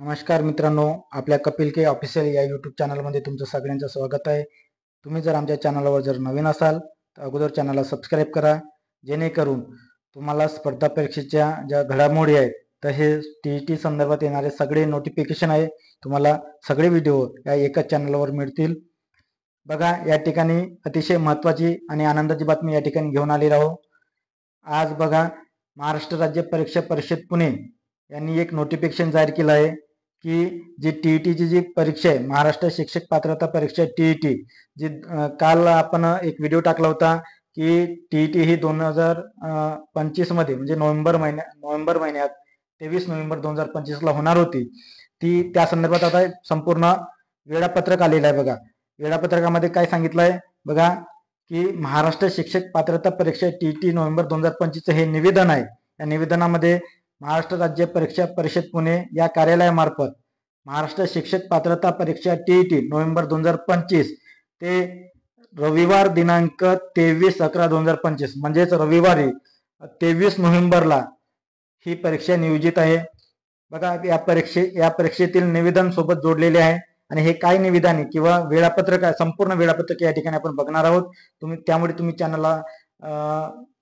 नमस्कार मित्रांनो, आपल्या कपिल के ऑफिशियल या यूट्यूब चॅनलमध्ये तुमचं सगळ्यांचं स्वागत आहे. तुम्ही जर आमच्या चॅनलवर जर नवीन असाल तर अगोदर चॅनलला सबस्क्राईब करा, जेणेकरून तुम्हाला स्पर्धा परीक्षेच्या ज्या घडामोडी आहेत तर हे TET संदर्भात येणारे सगळे नोटिफिकेशन आहे तुम्हाला सगळे व्हिडिओ या एकाच चॅनलवर मिळतील. बघा, या ठिकाणी अतिशय महत्त्वाची आणि आनंदाची बातमी या ठिकाणी घेऊन आलेली आहोत. आज बघा, महाराष्ट्र राज्य परीक्षा परिषद पुणे यांनी एक नोटिफिकेशन जाहीर केलं आहे की जी TETची जी परीक्षा आहे, महाराष्ट्र शिक्षक पात्रता परीक्षा TET, जी काल आपण एक व्हिडिओ टाकला होता की TET ही 2025 मध्ये म्हणजे नोव्हेंबर महिन्यात 23 नोव्हेंबर 2025 ला होणार होती. ती त्या संदर्भात आता संपूर्ण वेळापत्रक आलेलं आहे. बघा, वेळापत्रकामध्ये काय सांगितलं आहे बघा की महाराष्ट्र शिक्षक पात्रता परीक्षा TET नोव्हेंबर 2025 हे निवेदन आहे. या निवेदनामध्ये महाराष्ट्र राज्य परीक्षा परिषद पुणे या कार्यालयामार्फत महाराष्ट्र शिक्षक पात्रता परीक्षा TET नोव्हेंबर 2025 ते रविवार दिनांक 23/11/2025 म्हणजेच रविवारी 23 नोव्हेंबरला ही परीक्षा नियोजित आहे. बघा, या परीक्षेतील निवेदन सोबत जोडलेले आहे आणि हे काय निवेदन आहे किंवा वेळापत्रक आहे, संपूर्ण वेळापत्रक या ठिकाणी आपण बघणार आहोत. त्यामुळे तुम्ही चॅनलला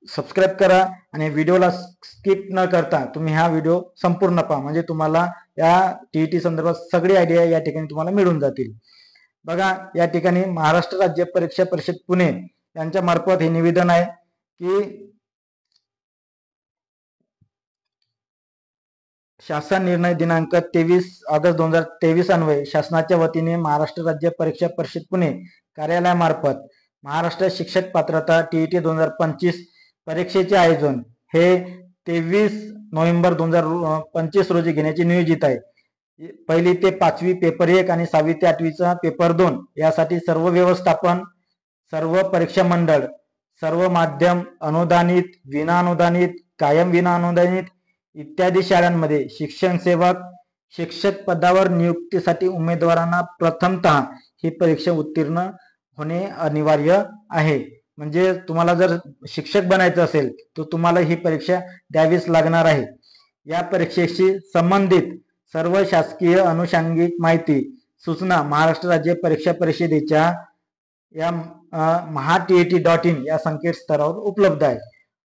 सबस्क्राईब करा आणि व्हिडिओला स्किप न करता तुम्ही हा व्हिडिओ संपूर्ण पहा, म्हणजे तुम्हाला या TET संदर्भात सगळी आयडिया या ठिकाणी तुम्हाला मिळून जातील. बघा, या ठिकाणी महाराष्ट्र राज्य परीक्षा परिषद पुणे यांच्या मार्फत हे निवेदन आहे की शासन निर्णय दिनांक 23 ऑगस्ट 2023 अन्वये शासनाच्या वतीने महाराष्ट्र राज्य परीक्षा परिषद पुणे कार्यालयामार्फत महाराष्ट्र शिक्षक पात्रता TET 2025 परीक्षेचे आयोजन हे 23 नोव्हेंबर 2025 रोजी घेण्याचे नियोजित आहे. पहिली ते 5वी पेपर 1 आणि 6वी ते 8वीचा पेपर 2 यासाठी सर्व व्यवस्थापन, सर्व परीक्षा मंडळ, सर्व माध्यम अनुदानित, विना अनुदानित, कायम विना अनुदानित इत्यादी शाळांमध्ये शिक्षण सेवक शिक्षक पदावर नियुक्तीसाठी उमेदवारांना प्रथमतः ही परीक्षा उत्तीर्ण होणे अनिवार्य आहे. म्हणजे तुम्हाला जर शिक्षक बनायचं असेल तर तुम्हाला ही परीक्षा द्यावीच लागणार आहे. या परीक्षेशी संबंधित सर्व शासकीय अनुषंगिक माहिती सूचना महाराष्ट्र राज्य परीक्षा परिषदेच्या या mahatet.in या संकेतस्थळावर उपलब्ध आहे.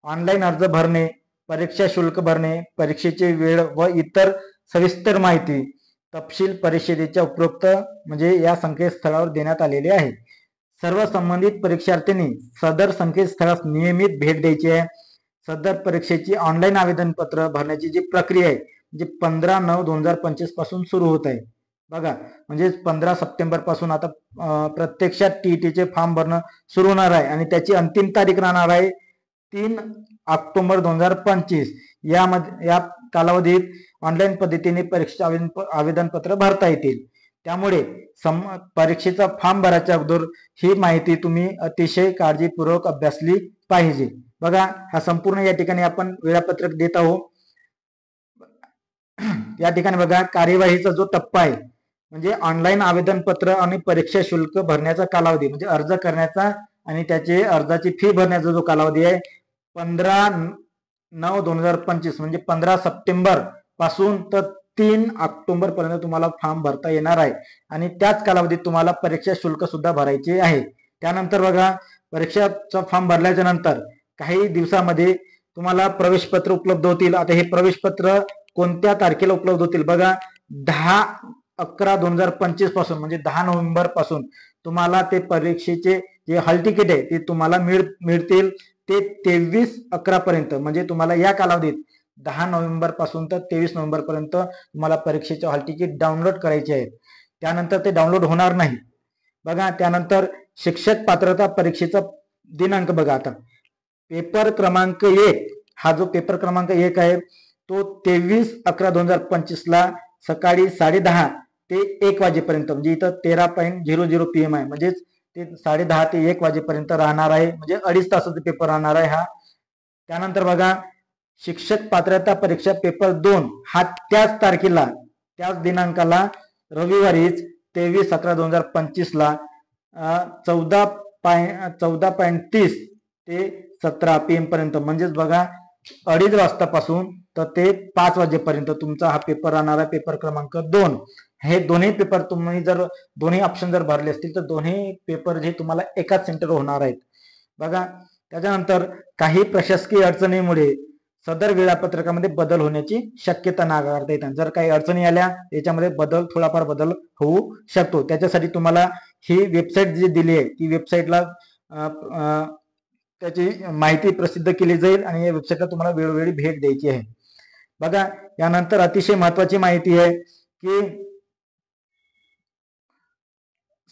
ऑनलाईन अर्ज भरणे, परीक्षा शुल्क भरणे, परीक्षेची वेळ व इतर सविस्तर माहिती तपशील परिषदेच्या उपरोक्त म्हणजे या संकेतस्थळावर देण्यात आलेले आहे. सर्व संबंधित परीक्षार्थींनी सदर संकेतस्थळास नियमित भेट द्यायची आहे. सदर परीक्षेची ऑनलाईन आवेदन पत्र भरण्याची जी प्रक्रिया आहे म्हणजे 15/9/2025 पासून सुरू होत आहे. बघा, म्हणजे 15 सप्टेंबर पासून आता प्रत्यक्षात TETचे फॉर्म भरणं सुरू होणार आहे आणि त्याची अंतिम तारीख राहणार आहे 3 ऑक्टोबर 2025. या कालावधीत ऑनलाईन पद्धतीने परीक्षा आवेदन पत्र भरता येतील. त्यामुळे परीक्षेचा फॉर्म भरायच्या अगोदर ही माहिती तुम्ही अतिशय काळजीपूर्वक अभ्यासली पाहिजे. बघा, हा संपूर्ण या ठिकाणी आपण वेळापत्रक देत आहोत. या ठिकाणी बघा, कार्यवाहीचा जो टप्पा आहे म्हणजे ऑनलाईन आवेदन पत्र आणि परीक्षा शुल्क भरण्याचा कालावधी म्हणजे अर्ज करण्याचा आणि त्याचे अर्जाची फी भरण्याचा जो कालावधी आहे 15/9/2025 म्हणजे 15 सप्टेंबर पासून तर 3 ऑक्टोबर पर्यंत तुम्हाला फॉर्म भरता येणार आहे आणि त्याच कालावधीत तुम्हाला परीक्षा शुल्क सुद्धा भरायचे आहे. त्यानंतर बघा, परीक्षाचा फॉर्म भरल्याच्या नंतर काही दिवसामध्ये तुम्हाला प्रवेश पत्र उपलब्ध होतील. आता हे प्रवेश पत्र कोणत्या तारखेला उपलब्ध होतील बघा, 10/11/2025 पासून म्हणजे 10 नोव्हेंबर पासून तुम्हाला ते परीक्षेचे जे हॉल तिकीट आहे ते तुम्हाला मिळतील ते 23/11 पर्यंत. म्हणजे तुम्हाला या कालावधीत 10 नोव्हेंबर पासून तर 23 नोव्हेंबर पर्यंत तुम्हाला परीक्षेचे हॉल तिकीट डाउनलोड करायचे आहेत. त्यानंतर ते डाउनलोड होणार नाही. बघा, त्यानंतर शिक्षक पात्रता परीक्षेचा दिनांक बघा, आता पेपर क्रमांक 1 हा जो पेपर क्रमांक 1 आहे तो 23/11/2025 ला सकाळी 10:30 ते 1 वाजेपर्यंत म्हणजे इथं 13:00 PM आहे. म्हणजेच ते 10:30 ते 1 वाजेपर्यंत राहणार आहे, म्हणजे 2.5 तासाचा पेपर राहणार आहे हा. त्यानंतर बघा, शिक्षक पात्रता परीक्षा पेपर 2 हा त्याच तारखेला त्याच दिनांकाला रविवारीच 23/11/2025 ला 14:30 ते 17 PM पर्यंत म्हणजेच बघा 2:30 वाजतापासून तर ते 5 वाजेपर्यंत तुमचा हा पेपर राहणार आहे, पेपर क्रमांक 2. हे दोन्ही पेपर तुम्ही जर दोन्ही ऑप्शन जर भरले असतील तर दोन्ही पेपर जे तुम्हाला एकाच सेंटर होणार आहेत. बघा, त्याच्यानंतर काही प्रशासकीय अडचणीमुळे सदर वेळापत्रकामध्ये बदल होण्याची शक्यता नाकारता येते. जर काही अडचणी आल्या याच्यामध्ये थोडाफार बदल होऊ शकतो. त्याच्यासाठी तुम्हाला ही वेबसाईट जी दिली आहे ती वेबसाईटला त्याची माहिती प्रसिद्ध केली जाईल आणि या वेबसाईटला तुम्हाला वेळोवेळी भेट द्यायची आहे. बघा, यानंतर अतिशय महत्वाची माहिती आहे की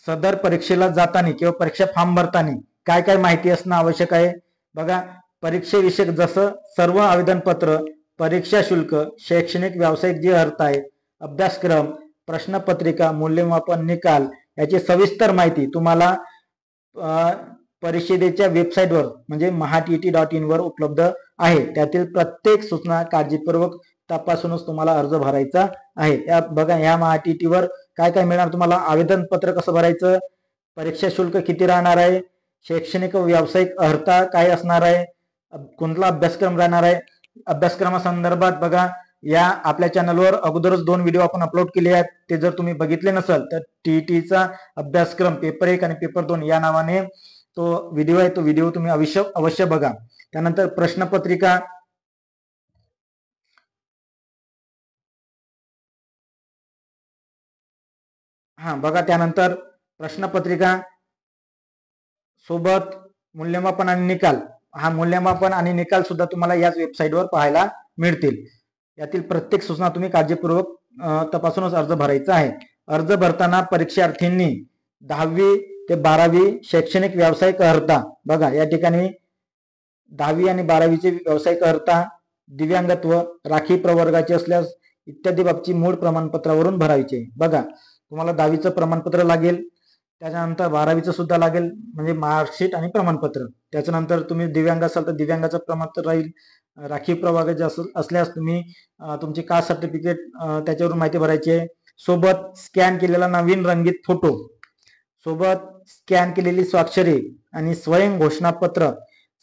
सदर परीक्षेला जाताना किंवा परीक्षा फॉर्म भरताना काय काय माहिती असणं आवश्यक आहे. बघा, परीक्षेविषयक जसं सर्व आवेदनपत्र, परीक्षा शुल्क, शैक्षणिक व्यावसायिक जी अर्थ आहे, अभ्यासक्रम, प्रश्नपत्रिका, मूल्यमापन निकाल याची सविस्तर माहिती तुम्हाला परिषदेच्या वेबसाईटवर म्हणजे maha.tt.in वर उपलब्ध आहे. त्यातील प्रत्येक सूचना काळजीपूर्वक तपासूनच तुम्हाला अर्ज भरायचा आहे. बघा, या maha.tt वर काय काय मिळणार तुम्हाला, आवेदन पत्र कसं भरायचं, परीक्षा शुल्क किती राहणार आहे, शैक्षणिक व व्यावसायिक अर्हता काय असणार आहे, कोणता अभ्यासक्रम राहणार आहे. अभ्यासक्रमासंदर्भात बघा, या आपल्या चॅनलवर अगोदरच 2 व्हिडिओ आपण अपलोड केले आहेत. ते जर तुम्ही बघितले नसेल तर टीईटीचा अभ्यासक्रम पेपर 1 आणि पेपर 2 या नावाने तो व्हिडिओ आहे. तो व्हिडिओ तुम्ही अवश्य बघा. त्यानंतर प्रश्नपत्रिका, बघा, त्यानंतर प्रश्नपत्रिका सोबत मूल्यमापन आणि निकाल. मूल्यमापन आणि निकाल सुद्धा तुम्हाला याच वेबसाईटवर पाहायला मिळतील. यातील प्रत्येक सूचना तुम्ही काळजीपूर्वक तपासूनच अर्ज भरायचा आहे. अर्ज भरताना परीक्षार्थींनी 10वी ते 12वी शैक्षणिक व्यावसायिक अर्हता, बघा या ठिकाणी 10वी आणि 12वीचे व्यावसायिक अर्हता, दिव्यांगत्व, राखीव प्रवर्गाचे असल्यास इत्यादी बाबतची मूळ प्रमाणपत्रावरून भरायचे. बघा, तुम्हाला 10वीचं प्रमाणपत्र लागेल, त्याच्यानंतर 12वीचं सुद्धा लागेल म्हणजे मार्कशीट आणि प्रमाणपत्र. त्याच्यानंतर तुम्ही दिव्यांग असाल तर दिव्यांगाचं प्रमाणपत्र राहील. राखीव प्रवर्गाचे असल्यास तुम्ही तुमची कास्ट सर्टिफिकेट त्याच्यावरून माहिती भरायची आहे. सोबत स्कॅन केलेला नवीन रंगीत फोटो, सोबत स्कॅन केलेली स्वाक्षरी आणि स्वयं घोषणापत्र,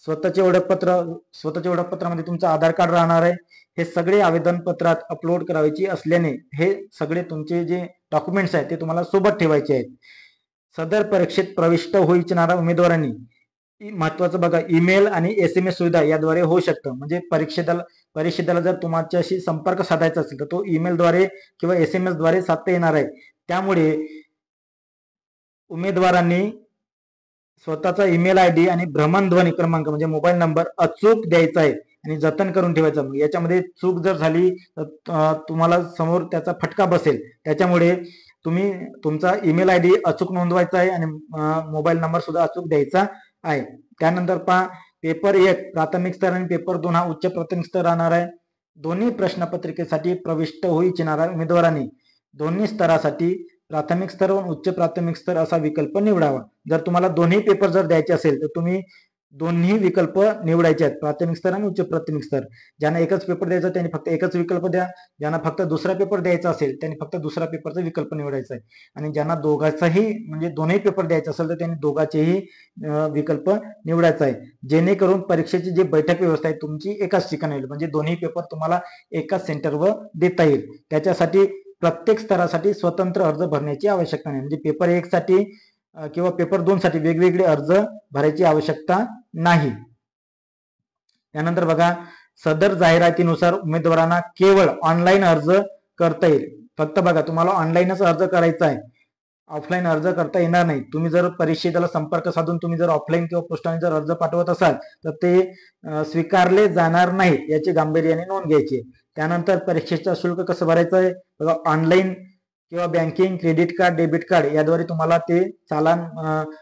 स्वतःचे ओळखपत्रामध्ये तुमचं आधार कार्ड राहणार आहे. हे सगळे आवेदन पत्रात अपलोड करायची असल्याने हे सगळे तुमचे जे डॉक्युमेंट्स आहेत ते तुम्हाला सोबत ठेवायचे आहेत. सदर परीक्षेत प्रविष्ट होऊ इच्छिणाऱ्या उमेदवारांनी महत्वाचं बघा, ईमेल आणि SMS सुविधा याद्वारे होऊ शकतं. म्हणजे परीक्षेला जर तुमच्याशी संपर्क साधायचा असेल तर तो ईमेलद्वारे किंवा SMS द्वारे साधता येणार आहे. त्यामुळे उमेदवारांनी स्वतःचा ईमेल ID आणि भ्रमणध्वनी क्रमांक म्हणजे मोबाईल नंबर अचूक द्यायचा आहे आणि जतन करून ठेवायचा. याच्यामध्ये चूक जर झाली तर तुम्हाला समोर त्याचा फटका बसेल. त्याच्यामुळे तुम्ही तुमचा ईमेल ID अचूक नोंदवायचा आहे आणि मोबाईल नंबर सुद्धा अचूक द्यायचा आहे. त्यानंतर पहा, पेपर 1 प्राथमिक स्तर आणि पेपर 2 हा उच्च प्राथमिक स्तर राहणार आहे. दोन्ही प्रश्नपत्रिकेसाठी प्रविष्ट होऊ इच्छिणाऱ्या उमेदवारांनी दोन्ही स्तरासाठी प्राथमिक स्तर व उच्च प्राथमिक स्तर असा विकल्प निवडावा. जर तुम्हाला दोन्ही पेपर जर द्यायचे असेल तर तुम्ही दोन्ही विकल्प निवडायचे आहेत, प्राथमिक स्तर आणि उच्च प्राथमिक स्तर. ज्यांना एकच पेपर द्यायचा त्यांनी फक्त एकच विकल्प द्या. ज्यांना फक्त दुसरा पेपर द्यायचा असेल त्यांनी फक्त दुसरा पेपरचा विकल्प निवडायचा आहे. आणि ज्यांना दोघांचाही म्हणजे दोन्ही पेपर द्यायचा असेल तर त्यांनी दोघांचेही विकल्प निवडायचा आहे. जेणेकरून परीक्षेची जी बैठक व्यवस्था आहे तुमची एकाच ठिकाणी होईल, म्हणजे दोन्ही पेपर तुम्हाला एकाच सेंटरवर देता येईल. त्याच्यासाठी प्रत्येक स्तरासाठी स्वतंत्र अर्ज भरण्याची आवश्यकता नाही. म्हणजे पेपर 1 साठी किंवा पेपर 2 साठी वेगवेगळे अर्ज भरायची आवश्यकता नाही. त्यानंतर बघा, सदर जाहिरातीनुसार उमेदवारांना केवळ ऑनलाईन अर्ज करता येईल. फक्त बघा, तुम्हाला ऑनलाईनच अर्ज करायचा आहे, ऑफलाईन अर्ज करता येणार नाही. तुम्ही जर परीक्षेला संपर्क साधून तुम्ही जर ऑफलाईन किंवा पोस्टाने जर अर्ज पाठवत असाल तर ते स्वीकारले जाणार नाहीत, याची गांभीर्याने नोंद घ्यायची. त्यानंतर परीक्षेचं शुल्क कसं भरायचं आहे बघा, ऑनलाईन किंवा banking, credit card, debit card याद्वारे तुम्हाला ते चालान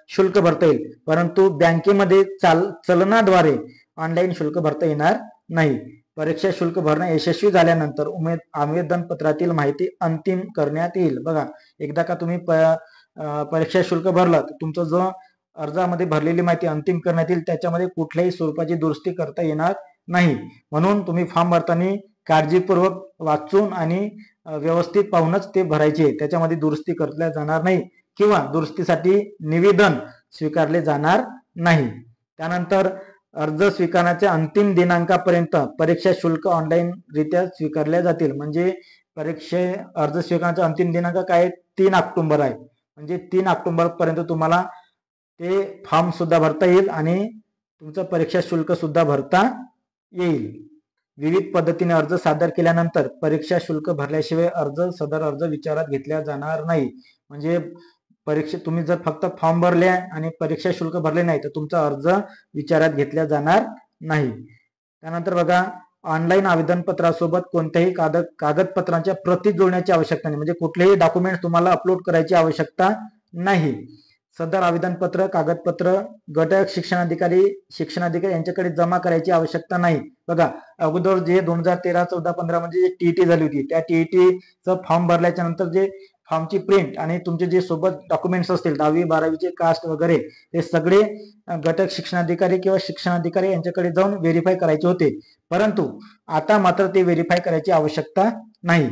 शुल्क भरता येईल. परंतु बँकेमध्ये चलनाद्वारे ऑनलाईन शुल्क भरता येणार नाही. परीक्षा शुल्क भरणं यशस्वी झाल्यानंतर आवेदन पत्रातील माहिती अंतिम करण्यात येईल. बघा, एकदा का तुम्ही परीक्षा शुल्क भरलं तर तुमचं जो अर्जामध्ये भरलेली माहिती अंतिम करण्यात येईल, त्याच्यामध्ये कुठल्याही स्वरूपाची दुरुस्ती करता येणार नाही. म्हणून तुम्ही फॉर्म भरताना काळजीपूर्वक वाचून आणि व्यवस्थित पाहूनच ते भरायचे. त्याच्यामध्ये दुरुस्ती करता जाणार नाही किंवा दुरुस्तीसाठी निवेदन स्वीकारले जाणार नाही. त्यानंतर अर्ज स्वीकारण्याच्या अंतिम दिनांकापर्यंत परीक्षा शुल्क ऑनलाईन रित्या स्वीकारल्या जातील. म्हणजे अर्ज स्वीकारण्याचा अंतिम दिनांक काय 3 ऑक्टोबर आहे. म्हणजे 3 ऑक्टोबर पर्यंत तुम्हाला ते फॉर्म सुद्धा भरता येईल आणि तुमचं परीक्षा शुल्क सुद्धा भरता येईल. विविध पद्धतीने अर्ज सादर केल्यानंतर परीक्षा शुल्क भरल्याशिवाय सदर अर्ज विचारात घेतला जाणार नाही. म्हणजे तुम्ही जर फक्त फॉर्म भरले आणि परीक्षा शुल्क भरले नाही तर तुमचा अर्ज विचारात घेतला जाणार नाही. त्यानंतर बघा, ऑनलाईन आवेदनपत्रासोबत कोणत्याही कागदपत्रांच्या प्रती जोडण्याची आवश्यकता नाही. म्हणजे कुठलेही डॉक्युमेंट तुम्हाला अपलोड करायची आवश्यकता नाही. सदर आवेदनपत्र कागदपत्र गट शिक्षणाधिकारी यांच्याकडे जमा करायची आवश्यकता नाही. बघा, अगोदर जे 2013, 14, 15 मध्ये जे टीईटी झाली होती त्या टीईटीचं फॉर्म भरल्याच्या नंतर जे फॉर्मची प्रिंट आणि तुमचे जे सोबत डॉक्युमेंट्स असतील 10वी 12वीचे कास्ट वगैरे ते सगळे गट शिक्षणाधिकारी किंवा शिक्षणाधिकारी यांच्याकडे जाऊन व्हेरीफाय करायचे होते. परंतु आता मात्र ते व्हेरीफाय करायची आवश्यकता नाही.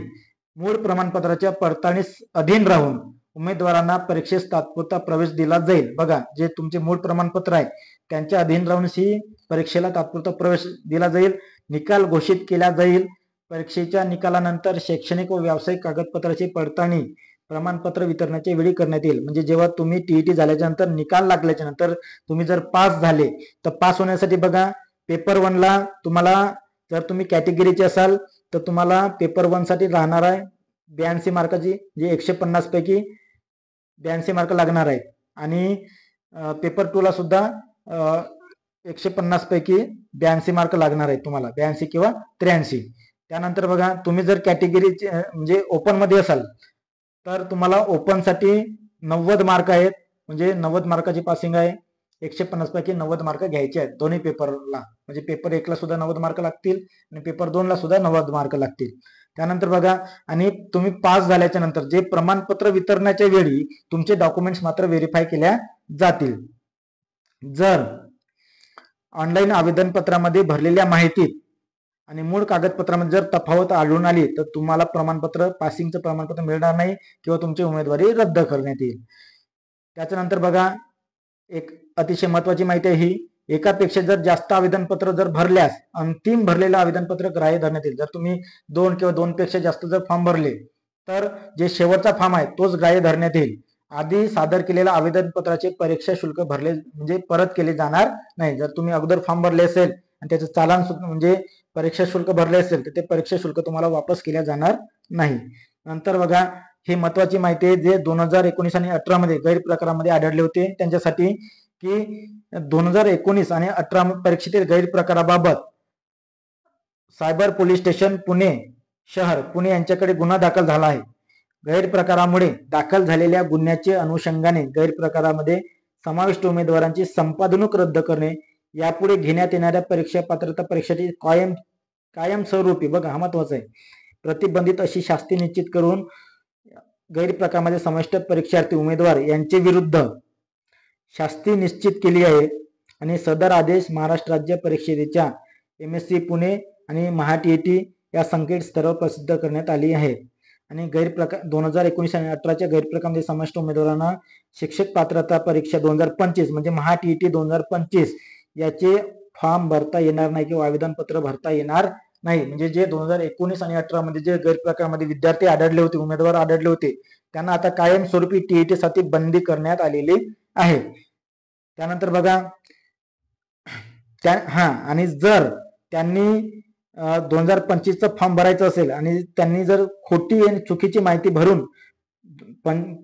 मूळ प्रमाणपत्राच्या पडताळणीस अधीन राहून उमेदवारांना परीक्षेस तात्पुरता प्रवेश दिला जाईल. बघा, जे तुमचे मूळ प्रमाणपत्र आहे त्यांच्या अधीन राहून ही परीक्षेला तात्पुरता प्रवेश दिला जाईल. निकाल घोषित केला जाईल. परीक्षेच्या निकालानंतर शैक्षणिक व व्यावसायिक कागदपत्राची पडताळणी प्रमाणपत्र वितरणाच्या वेळी करण्यात येईल. म्हणजे जेव्हा तुम्ही टीईटी झाल्याच्या नंतर निकाल लागल्याच्या नंतर तुम्ही जर पास झाले तर पास होण्यासाठी बघा, पेपर 1 ला तुम्हाला, जर तुम्ही कॅटेगरीचे असाल तर तुम्हाला पेपर 1 साठी राहणार आहे 82 मार्काची, जे 150 पैकी 82 मार्क लागणार आहेत. आणि पेपर 2 ला सुद्धा 150 पैकी 82 मार्क लागणार आहेत तुम्हाला, 82 किंवा 83. त्यानंतर बघा, तुम्ही जर कॅटेगरीचे म्हणजे ओपन मध्ये असाल तर तुम्हाला ओपन साठी 90 मार्क आहेत. म्हणजे 90 मार्काची पासिंग आहे. 150 पैकी 90 मार्क घ्यायचे आहेत दोन्ही पेपरला. म्हणजे पेपर 1 ला सुद्धा 90 मार्क लागतील आणि पेपर 2 ला सुद्धा 90 मार्क लागतील. त्यानंतर बघा, आणि तुम्ही पास झाल्याच्या नंतर जे प्रमाणपत्र वितरणाच्या वेळी तुमचे डॉक्युमेंट्स मात्र व्हेरीफाय केल्या जातील. जर ऑनलाईन आवेदनपत्रामध्ये भरलेल्या माहितीत आणि मूळ कागदपत्रामध्ये जर तफावत आढळून आली तर तुम्हाला पासिंगचं प्रमाणपत्र मिळणार नाही किंवा तुमची उमेदवारी रद्द करण्यात येईल. त्याच्यानंतर बघा, एक अतिशय महत्वाची माहिती आहे ही, एकापेक्षा जर जास्त आवेदनपत्र जर भरल्यास अंतिम भरलेलं आवेदनपत्र ग्राह्य धरण्यात येईल. जर तुम्ही 2 किंवा 2 पेक्षा जास्त जर फॉर्म भरले तर जे शेवटचा फॉर्म आहे तोच ग्राह्य धरण्यात येईल. आधी सादर केलेल्या आवेदनपत्राचे परीक्षा शुल्क भरले म्हणजे परत केले जाणार नाही. जर तुम्ही अगोदर फॉर्म भरले असेल आणि त्याचं चालान म्हणजे परीक्षा शुल्क भरले असेल तर ते परीक्षा शुल्क तुम्हाला वापस केल्या जाणार नाही. नंतर बघा, ही महत्वाची माहिती आहे, जे 2019 आणि 18 मध्ये गैरप्रकारामध्ये आढळले होते त्यांच्यासाठी, की 2019 आणि 18 परीक्षेतील गैरप्रकाराबाबत सायबर पोलीस स्टेशन पुणे शहर पुणे यांच्याकडे गुन्हा दाखल झाला आहे. गैरप्रकारामुळे दाखल झालेल्या गुन्ह्याच्या अनुषंगाने गैरप्रकारामध्ये समाविष्ट उमेदवारांची संपादनूक रद्द करणे, यापुढे घेण्यात येणाऱ्या परीक्षा पात्रता परीक्षेची कायमस्वरूपी, बघा हा महत्वाचा आहे, प्रतिबंधित अशी शास्ती निश्चित करून गैरप्रकारामध्ये समाविष्ट परीक्षार्थी उमेदवार यांचे विरुद्ध शास्ती निश्चित केली आहे. आणि सदर आदेश महाराष्ट्र राज्य परीक्षेच्या MSc पुणे आणि महाटीईटी या संकेतस्थळावर प्रसिद्ध करण्यात आली आहे. आणि 2019 आणि 18च्या गैरप्रकारामध्ये समाविष्ट उमेदवारांना शिक्षक पात्रता परीक्षा 2025 म्हणजे महाटीईटी 2025 याचे फॉर्म भरता येणार नाही किंवा आवेदनपत्र भरता येणार नाही. म्हणजे जे 2019 आणि 18 मध्ये जे गैरप्रकारामध्ये विद्यार्थी आढळले होते, उमेदवार आढळले होते, त्यांना आता कायमस्वरूपी टीईटी साठी बंदी करण्यात आलेली आहे. त्यानंतर बघा, आणि जर त्यांनी 2025चा फॉर्म भरायचा असेल आणि त्यांनी जर खोटी आणि चुकीची माहिती भरून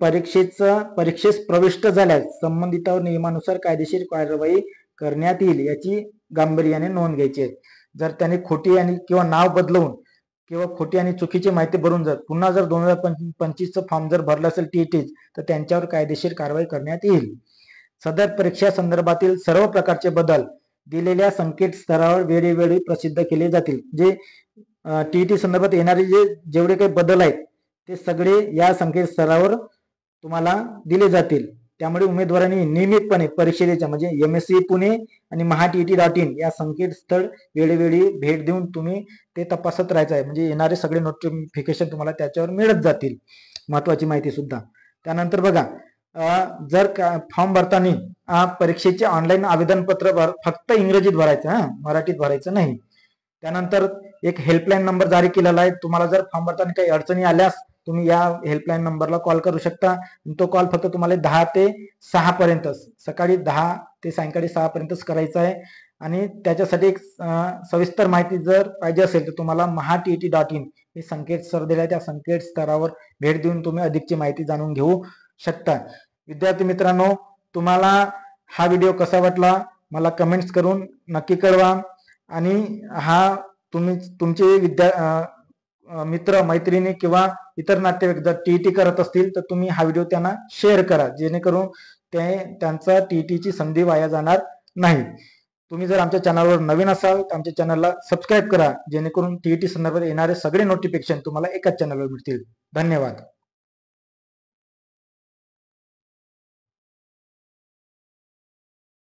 परीक्षेस प्रविष्ट झाल्यास संबंधितावर नियमानुसार कायदेशीर कारवाई करण्यात येईल, याची गांभीर्याने नोंद घ्यायची आहे. जर त्यांनी खोटी आणि किंवा नाव बदलवून किंवा खोटी आणि चुकीची माहिती भरून जर पुन्हा जर 2025चा फॉर्म जर भरला असेल टीईटी तर त्यांच्यावर कायदेशीर कारवाई करण्यात येईल. सदर परीक्षा संदर्भातील सर्व प्रकारचे बदल दिलेल्या संकेतस्थळावर वेळोवेळी प्रसिद्ध केले जातील. जे टीईटी संदर्भात येणारे जेवढे काही बदल आहेत ते सगळे या संकेतस्थळावर तुम्हाला दिले जातील. त्यामुळे उमेदवारांनी नियमितपणे परिषदेच्या म्हणजे MSc पुणे आणि महाटीईटी.in या संकेतस्थळ वेळोवेळी भेट देऊन तुम्ही ते तपासत राहायचं आहे. म्हणजे येणारे सगळे नोटिफिकेशन तुम्हाला त्याच्यावर मिळत जातील. महत्वाची माहिती सुद्धा. त्यानंतर बघा, जर फॉर्म भरताना परीक्षेचे ऑनलाईन आवेदनपत्र फक्त इंग्रजीत भरायचं, मराठीत भरायचं नाही. त्यानंतर एक हेल्पलाईन नंबर जारी केलेला आहे. तुम्हाला जर फॉर्म भरताना काही अडचणी आल्यास तुम्ही या हेल्पलाईन नंबरला कॉल करू शकता. तो कॉल फक्त तुम्हाला 10 ते 6 पर्यंत, सकाळी 10 ते सायंकाळी 6 पर्यंतच करायचा आहे. आणि त्याच्यासाठी एक सविस्तर माहिती जर पाहिजे असेल तर तुम्हाला maha.tet.in हे संकेतस्थळ दिलं आहे. त्या संकेतस्थळावर भेट देऊन तुम्ही अधिकची माहिती जाणून घेऊ शकता. विद्यार्थी मित्रांनो, तुम्हाला हा व्हिडिओ कसा वाटला मला कमेंट्स करून नक्की कळवा. आणि हा तुमचे मित्र मैत्रिणी किंवा इतर नातेवाईक जर टीईटी करत असतील तर तुम्ही हा व्हिडिओ त्यांना शेअर करा, जेणेकरून त्यांचा टीईटीची संधी वाया जाणार नाही. तुम्ही जर आमच्या चॅनलवर नवीन असाल तर आमच्या चॅनलला सबस्क्राईब करा, जेणेकरून टीईटी संदर्भात येणारे सगळे नोटिफिकेशन तुम्हाला एकाच चॅनलवर मिळतील. धन्यवाद.